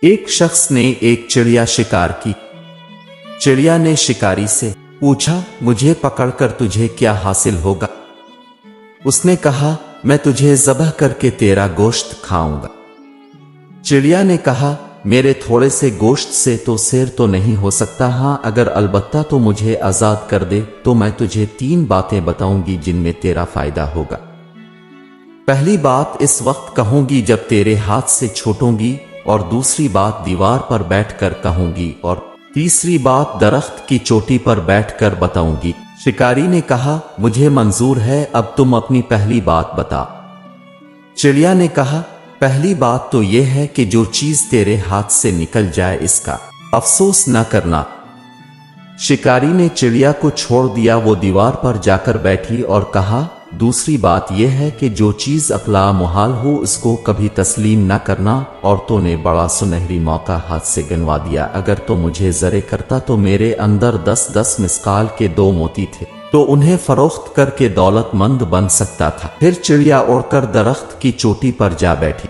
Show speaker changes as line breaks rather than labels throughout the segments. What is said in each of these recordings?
ایک شخص نے ایک چڑیا شکار کی۔ چڑیا نے شکاری سے پوچھا، مجھے پکڑ کر تجھے کیا حاصل ہوگا؟ اس نے کہا، میں تجھے ذبح کر کے تیرا گوشت کھاؤں گا۔ چڑیا نے کہا، میرے تھوڑے سے گوشت سے تو سیر تو نہیں ہو سکتا، ہاں اگر البتہ تو مجھے آزاد کر دے تو میں تجھے 3 باتیں بتاؤں گی جن میں تیرا فائدہ ہوگا۔ پہلی بات اس وقت کہوں گی جب تیرے ہاتھ سے چھوٹوں گی، اور دوسری بات دیوار پر بیٹھ کر کہوں گی، اور تیسری بات درخت کی چوٹی پر بیٹھ کر بتاؤں گی۔ شکاری نے کہا، مجھے منظور ہے، اب تم اپنی پہلی بات بتا۔ چڑیا نے کہا، پہلی بات تو یہ ہے کہ جو چیز تیرے ہاتھ سے نکل جائے اس کا افسوس نہ کرنا۔ شکاری نے چڑیا کو چھوڑ دیا، وہ دیوار پر جا کر بیٹھی اور کہا، دوسری بات یہ ہے کہ جو چیز اقلا محال ہو اس کو کبھی تسلیم نہ کرنا۔ عورتوں نے بڑا سنہری موقع ہاتھ سے گنوا دیا، اگر تو مجھے زرے کرتا تو میرے اندر 10 مسقال کے 2 موتی تھے، تو انہیں فروخت کر کے دولت مند بن سکتا تھا۔ پھر چڑیا اڑ کر درخت کی چوٹی پر جا بیٹھی۔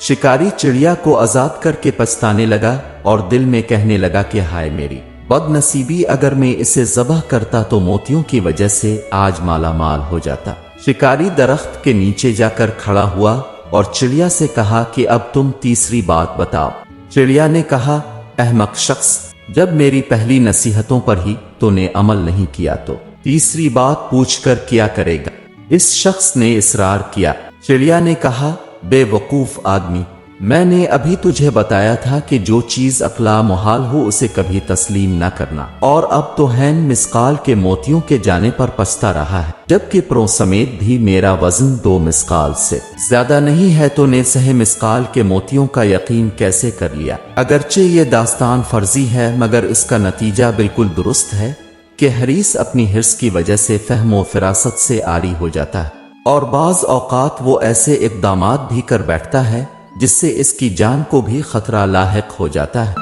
شکاری چڑیا کو آزاد کر کے پچھتانے لگا اور دل میں کہنے لگا کہ ہائے میری بد نصیبی، اگر میں اسے ذبح کرتا تو موتیوں کی وجہ سے آج مالا مال ہو جاتا۔ شکاری درخت کے نیچے جا کر کھڑا ہوا اور چڑیا سے کہا کہ اب تم تیسری بات بتاؤ۔ چڑیا نے کہا، احمق شخص، جب میری پہلی نصیحتوں پر ہی تو نے عمل نہیں کیا تو تیسری بات پوچھ کر کیا کرے گا؟ اس شخص نے اصرار کیا۔ چڑیا نے کہا، بے وقوف آدمی، میں نے ابھی تجھے بتایا تھا کہ جو چیز اقلا محال ہو اسے کبھی تسلیم نہ کرنا، اور اب تو ہین مسقال کے موتیوں کے جانے پر پچھتا رہا ہے، جبکہ پروں سمیت بھی میرا وزن 2 مسقال سے زیادہ نہیں ہے، تو نے سہ مسقال کے موتیوں کا یقین کیسے کر لیا؟ اگرچہ یہ داستان فرضی ہے مگر اس کا نتیجہ بالکل درست ہے کہ حریص اپنی حرص کی وجہ سے فہم و فراست سے عاری ہو جاتا ہے، اور بعض اوقات وہ ایسے اقدامات بھی کر بیٹھتا ہے جس سے اس کی جان کو بھی خطرہ لاحق ہو جاتا ہے۔